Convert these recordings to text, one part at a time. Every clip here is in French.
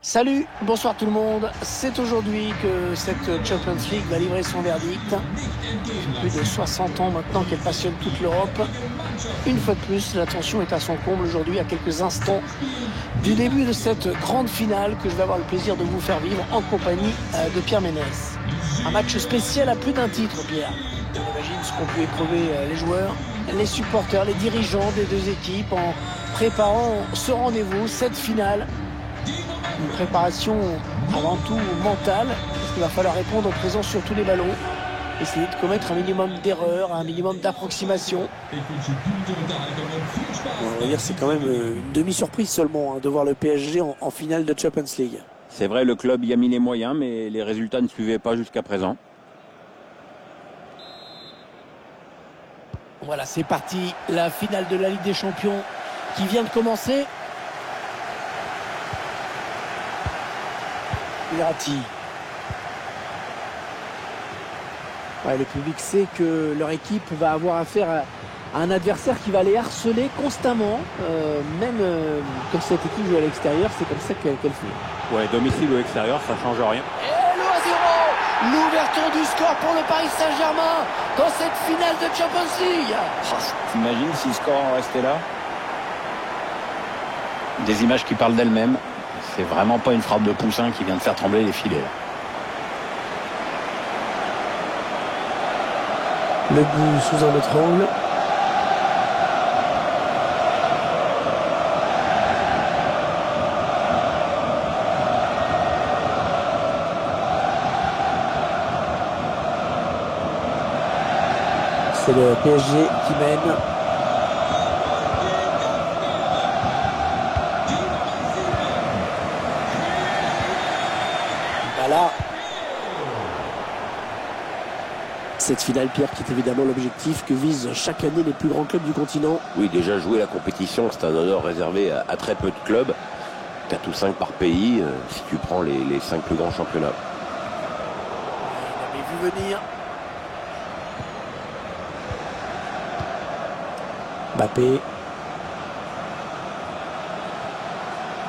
Salut, bonsoir tout le monde. C'est aujourd'hui que cette Champions League va livrer son verdict. Plus de 60 ans maintenant qu'elle passionne toute l'Europe. Une fois de plus, l'attention est à son comble aujourd'hui, à quelques instants du début de cette grande finale que je vais avoir le plaisir de vous faire vivre en compagnie de Pierre Ménès. Un match spécial à plus d'un titre, Pierre. On imagine ce qu'ont pu éprouver les joueurs, les supporters, les dirigeants des deux équipes en préparant ce rendez-vous, cette finale. Une préparation avant tout mentale, parce qu'il va falloir répondre présent sur tous les ballons, essayer de commettre un minimum d'erreurs, un minimum d'approximation. On va dire c'est quand même une demi-surprise seulement de voir le PSG en finale de Champions League. C'est vrai, le club y a mis les moyens, mais les résultats ne suivaient pas jusqu'à présent. Voilà, c'est parti, la finale de la Ligue des Champions qui vient de commencer. Verratti. Ouais, le public sait que leur équipe va avoir affaire à un adversaire qui va les harceler constamment, même quand cette équipe joue à l'extérieur, c'est comme ça qu'elle fait. Ouais, domicile ou extérieur, ça change rien. Et le 1-0, l'ouverture du score pour le Paris Saint-Germain dans cette finale de Champions League. T'imagines si le score en restait là? Des images qui parlent d'elles-mêmes. C'est vraiment pas une frappe de poussin qui vient de faire trembler les filets. Le but sous un autre angle. C'est le PSG qui mène. Voilà. Cette finale, Pierre, qui est évidemment l'objectif que visent chaque année les plus grands clubs du continent. Oui, déjà jouer la compétition, c'est un honneur réservé à très peu de clubs. 4 ou 5 par pays, si tu prends les 5 plus grands championnats. On avait vu venir. Mbappé.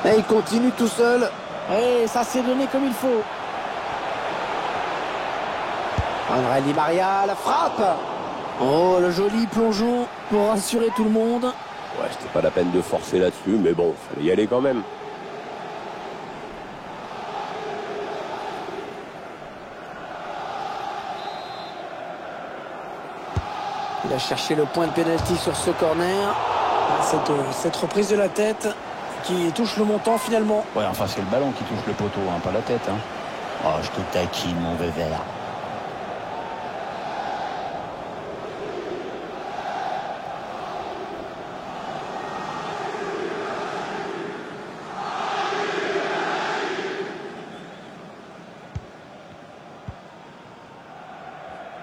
Et il continue tout seul. Et ça s'est donné comme il faut. André Di Maria, la frappe. Oh, le joli plongeon pour rassurer tout le monde. Ouais, c'était pas la peine de forcer là-dessus, mais bon, fallait y aller quand même. Il a cherché le point de pénalty sur ce corner. Cette reprise de la tête qui touche le montant finalement. Ouais, enfin c'est le ballon qui touche le poteau, hein, pas la tête. Hein. Oh, je te taquine, mon vévert.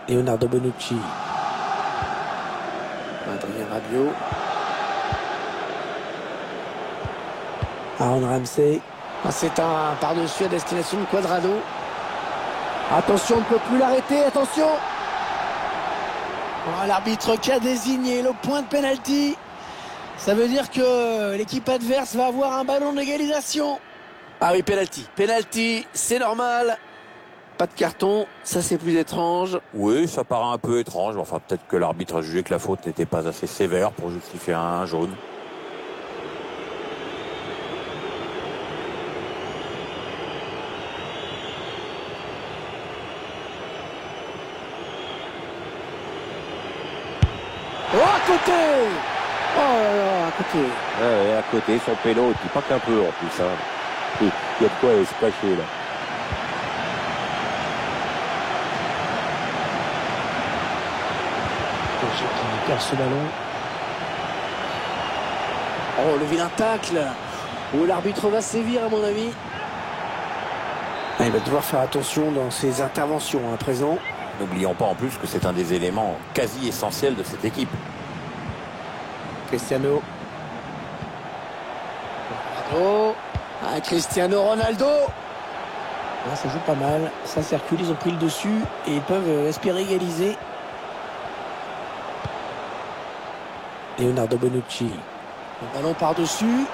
Leonardo Bonucci. Adrien Rabiot. Aaron Ramsey. C'est un par-dessus à destination de Cuadrado. Attention, on ne peut plus l'arrêter, attention. Oh, l'arbitre qui a désigné le point de pénalty. Ça veut dire que l'équipe adverse va avoir un ballon d'égalisation. Ah oui, pénalty. Pénalty, c'est normal. Pas de carton, ça c'est plus étrange. Oui, ça paraît un peu étrange. Enfin, peut-être que l'arbitre a jugé que la faute n'était pas assez sévère pour justifier un jaune. Oh, à côté. Oh là là, à côté. Ouais, à côté, son péno, et puis pas qu'un peu en plus. Hein. Il y a de quoi se cacher là. Qui perd ce ballon. Oh, le vilain tacle. Oh, l'arbitre va sévir à mon avis. Il va devoir faire attention dans ses interventions à présent. N'oublions pas en plus que c'est un des éléments quasi essentiels de cette équipe. Cristiano. Ronaldo. Ah, Cristiano Ronaldo. Là, ça joue pas mal. Ça circule, ils ont pris le dessus et ils peuvent espérer égaliser. Leonardo Bonucci. Le ballon par-dessus.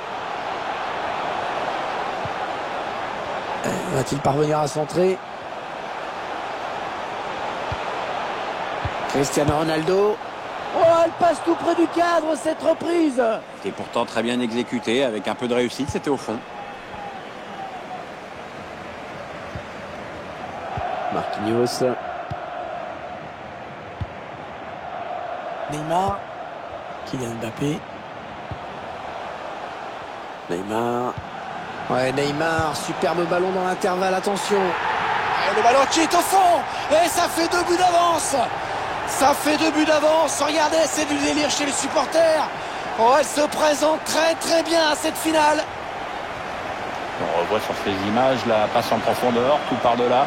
Va-t-il parvenir à centrer? Cristiano Ronaldo. Oh, elle passe tout près du cadre, cette reprise. C'était pourtant très bien exécuté, avec un peu de réussite, c'était au fond. Marquinhos. Neymar. Kylian Mbappé. Neymar. Ouais, Neymar, superbe ballon dans l'intervalle, attention. Et le ballon qui est au fond. Et ça fait 2 buts d'avance. Ça fait 2 buts d'avance. Regardez, c'est du délire chez les supporters. Oh, elle se présente très très bien à cette finale. On revoit sur ces images la passe en profondeur, tout par-delà.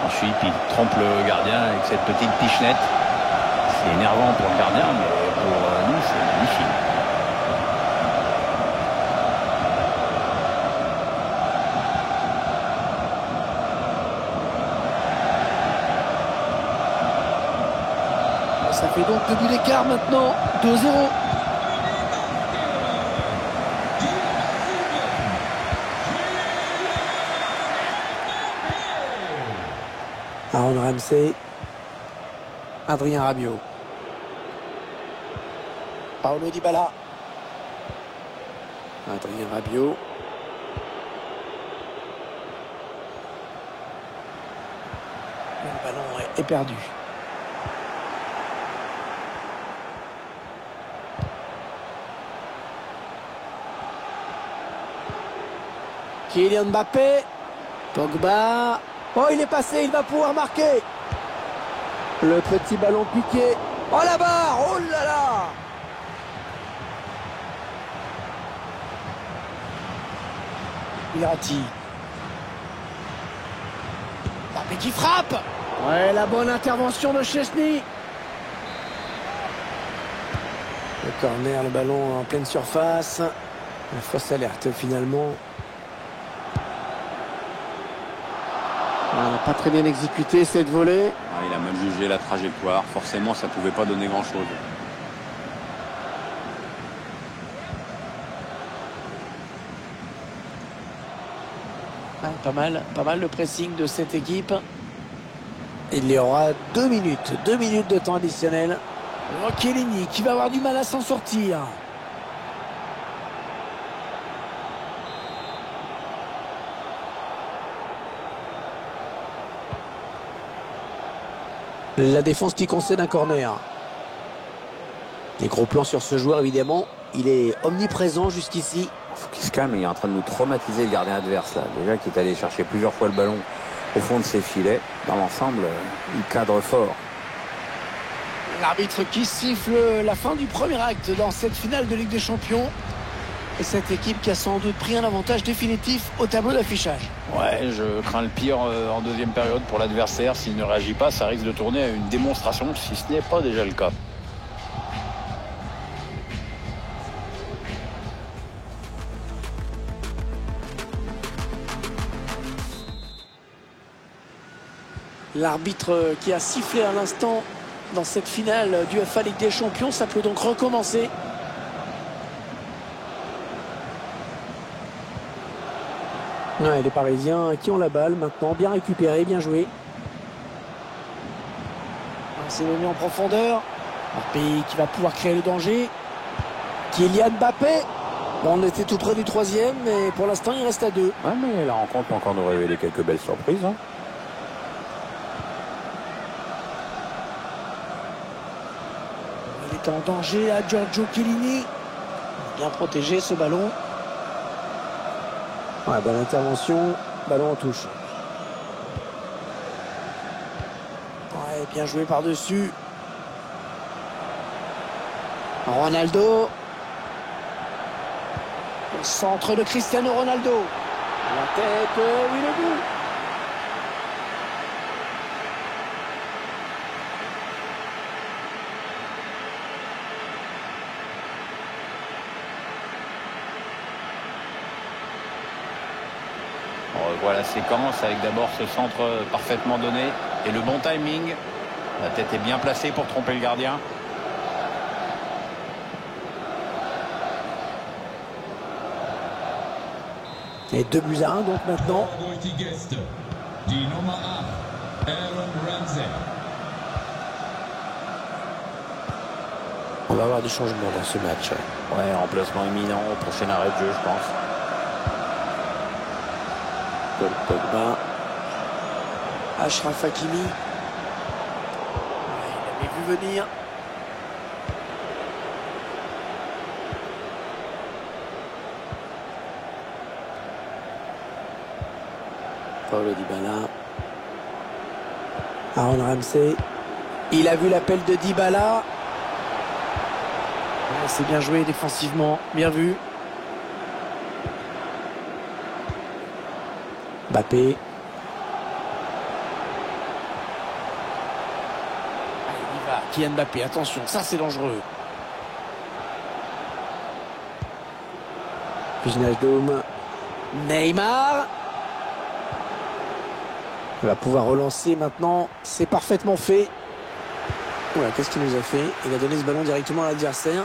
Ensuite, il trompe le gardien avec cette petite pichenette. C'est énervant pour le gardien, mais pour nous, c'est magnifique. Ça fait donc 2 buts d'écart maintenant, 2-0. Aaron Ramsey. Adrien Rabiot. Paulo Dybala. Adrien Rabiot. Le ballon est perdu. Kylian Mbappé. Pogba. Oh, il est passé, il va pouvoir marquer. Le petit ballon piqué. Oh, la barre. Oh là là. Verratti. Mbappé qui frappe. Ouais, la bonne intervention de Chesney. Le corner, le ballon en pleine surface. La fausse alerte finalement. Pas très bien exécuté cette volée. Il a mal jugé la trajectoire. Forcément, ça ne pouvait pas donner grand-chose. Pas mal le pressing de cette équipe. Il y aura 2 minutes. 2 minutes de temps additionnel. Chiellini qui va avoir du mal à s'en sortir. La défense qui concède un corner. Des gros plans sur ce joueur évidemment. Il est omniprésent jusqu'ici. Il faut qu'il se calme, il est en train de nous traumatiser le gardien adverse là. Déjà qu'il est allé chercher plusieurs fois le ballon au fond de ses filets. Dans l'ensemble, il cadre fort. L'arbitre qui siffle la fin du premier acte dans cette finale de Ligue des Champions. Et cette équipe qui a sans doute pris un avantage définitif au tableau d'affichage. Ouais, je crains le pire en deuxième période pour l'adversaire. S'il ne réagit pas, ça risque de tourner à une démonstration, si ce n'est pas déjà le cas. L'arbitre qui a sifflé à l'instant dans cette finale du UEFA Ligue des Champions, ça peut donc recommencer. Ouais, les Parisiens qui ont la balle maintenant, bien récupéré, bien joué. C'est donné en profondeur. Mbappé qui va pouvoir créer le danger. Kylian Mbappé. Bon, on était tout près du 3e, mais pour l'instant il reste à 2. Ouais, mais la rencontre peut encore nous révéler quelques belles surprises. Hein. Il est en danger à Giorgio Chiellini. Bien protégé ce ballon. Ouais, bonne intervention. Ballon en touche. Ouais, bien joué par-dessus. Ronaldo. Le centre de Cristiano Ronaldo. La tête, oui, le but. On revoit la séquence avec d'abord ce centre parfaitement donné et le bon timing. La tête est bien placée pour tromper le gardien. Et 2-1 donc maintenant. On va avoir des changements dans ce match. Ouais, remplacement imminent au prochain arrêt de jeu, je pense. Paul Pogba. Achraf Hakimi. Il avait vu venir. Paulo Dybala. Aaron Ramsey. Il a vu l'appel de Dybala. Ouais, c'est bien joué défensivement. Bien vu. Mbappé. Allez, il y va. Kylian Mbappé, attention, ça c'est dangereux. Wijnaldum. Neymar. Il va pouvoir relancer maintenant. C'est parfaitement fait. Voilà, qu'est-ce qu'il nous a fait? Il a donné ce ballon directement à l'adversaire.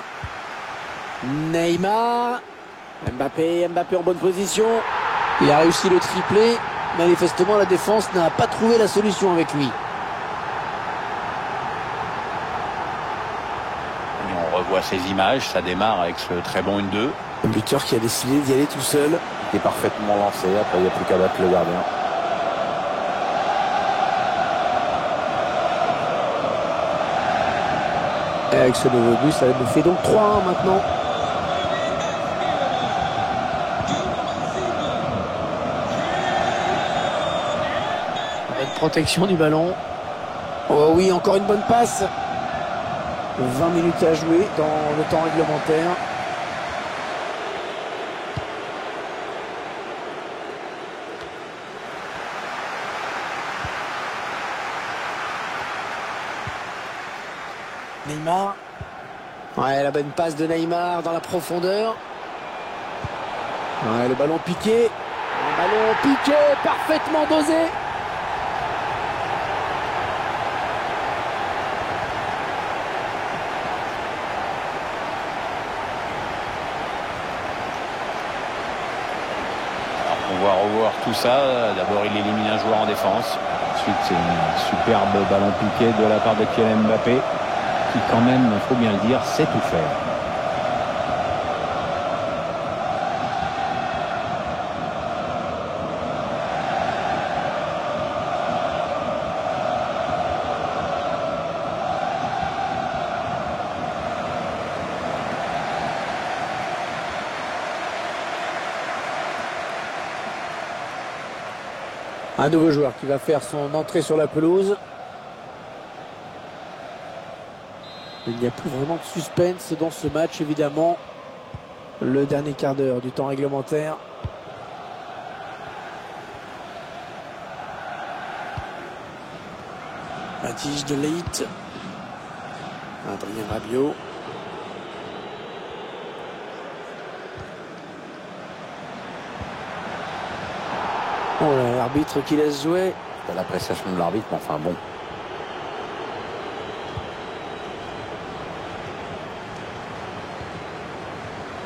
Neymar. Mbappé en bonne position. Il a réussi le triplé. Manifestement, la défense n'a pas trouvé la solution avec lui. Et on revoit ces images. Ça démarre avec ce très bon 1-2. Un buteur qui a décidé d'y aller tout seul. Il est parfaitement lancé. Après, il n'y a plus qu'à battre le gardien. Et avec ce nouveau but, ça nous fait donc 3-1 maintenant. Bonne protection du ballon. Oh oui, encore une bonne passe. 20 minutes à jouer dans le temps réglementaire. Neymar. Ouais, la bonne passe de Neymar dans la profondeur. Ouais, le ballon piqué. Le ballon piqué, parfaitement dosé. Alors on va revoir tout ça. D'abord, il élimine un joueur en défense. Ensuite, c'est un superbe ballon piqué de la part de Kylian Mbappé, qui quand même, il faut bien le dire, sait tout faire. Un nouveau joueur qui va faire son entrée sur la pelouse. Il n'y a plus vraiment de suspense dans ce match, évidemment. Le dernier quart d'heure du temps réglementaire. La tige de Leite. Adrien Rabiot. Oh là, l'arbitre qui laisse jouer. C'est l'appréciation de l'arbitre, mais enfin bon.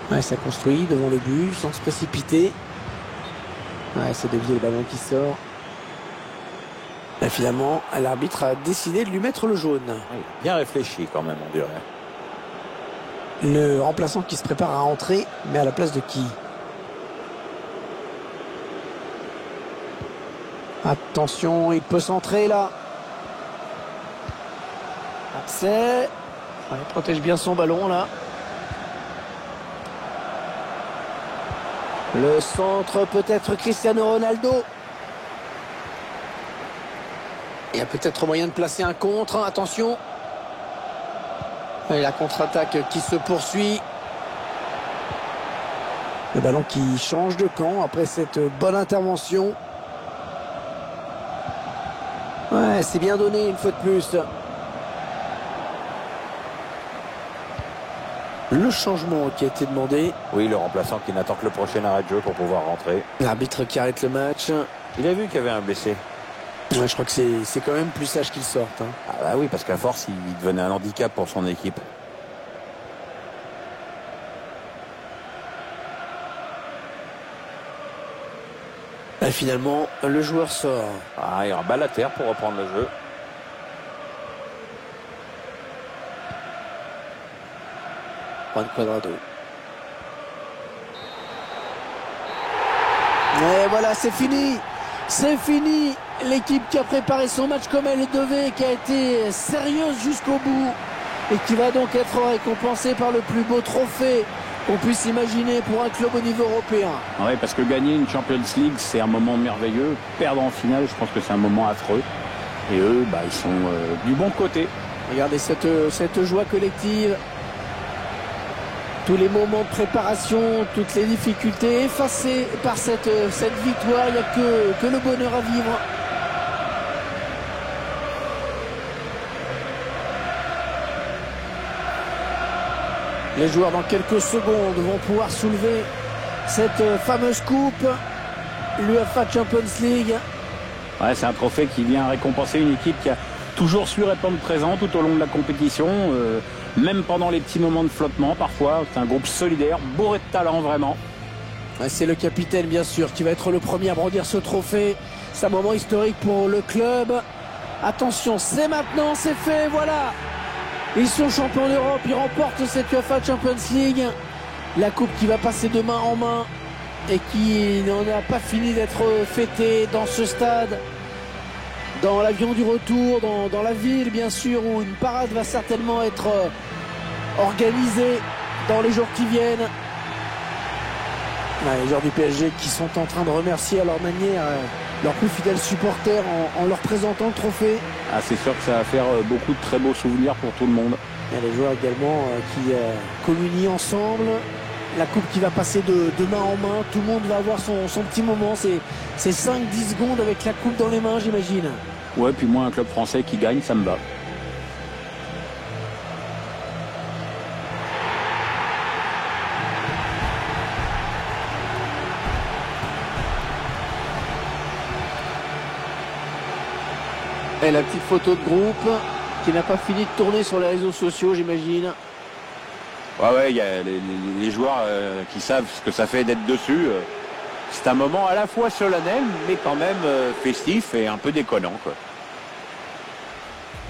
Ouais, ça construit devant le but sans se précipiter. Ouais, c'est dévié le ballon qui sort. Et finalement, l'arbitre a décidé de lui mettre le jaune. Oui, bien réfléchi quand même, on dirait. Le remplaçant qui se prépare à rentrer, mais à la place de qui? Attention, il peut centrer là. Accès. Il protège bien son ballon là. Le centre peut-être Cristiano Ronaldo. Il y a peut-être moyen de placer un contre. Attention. Et la contre-attaque qui se poursuit. Le ballon qui change de camp après cette bonne intervention. Ouais, c'est bien donné une fois de plus. Le changement qui a été demandé. Oui, le remplaçant qui n'attend que le prochain arrêt de jeu pour pouvoir rentrer. L'arbitre qui arrête le match. Il a vu qu'il y avait un blessé. Ouais, je crois que c'est quand même plus sage qu'il sorte. Hein. Ah bah oui, parce qu'à force, il devenait un handicap pour son équipe. Et finalement, le joueur sort. Ah, il rabat la terre pour reprendre le jeu. Juan Cuadrado. Et voilà, c'est fini. C'est fini. L'équipe qui a préparé son match comme elle devait, qui a été sérieuse jusqu'au bout et qui va donc être récompensée par le plus beau trophée qu'on puisse imaginer pour un club au niveau européen. Oui, parce que gagner une Champions League, c'est un moment merveilleux. Perdre en finale, je pense que c'est un moment affreux. Et eux, ils sont du bon côté. Regardez cette joie collective. Tous les moments de préparation, toutes les difficultés effacées par cette victoire. Il n'y a que le bonheur à vivre. Les joueurs dans quelques secondes vont pouvoir soulever cette fameuse coupe, l'UEFA Champions League. Ouais, c'est un trophée qui vient récompenser une équipe qui a toujours su répondre présent tout au long de la compétition, même pendant les petits moments de flottement parfois. C'est un groupe solidaire, bourré de talent vraiment. C'est le capitaine bien sûr qui va être le premier à brandir ce trophée. C'est un moment historique pour le club. Attention, c'est maintenant, c'est fait, voilà. Ils sont champions d'Europe, ils remportent cette UEFA Champions League. La coupe qui va passer de main en main et qui n'en a pas fini d'être fêtée dans ce stade. Dans l'avion du retour, dans la ville bien sûr, où une parade va certainement être organisée dans les jours qui viennent. Les joueurs du PSG qui sont en train de remercier à leur manière leurs plus fidèles supporters en leur présentant le trophée. Ah, c'est sûr que ça va faire beaucoup de très beaux souvenirs pour tout le monde. Il y a les joueurs également qui communient ensemble. La coupe qui va passer de main en main. Tout le monde va avoir son petit moment. C'est 5-10 secondes avec la coupe dans les mains, j'imagine. Ouais, puis moi, un club français qui gagne, ça me va. Et la petite photo de groupe qui n'a pas fini de tourner sur les réseaux sociaux, j'imagine. Ouais, il y a les joueurs qui savent ce que ça fait d'être dessus. C'est un moment à la fois solennel, mais quand même festif et un peu déconnant, quoi.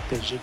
PSG.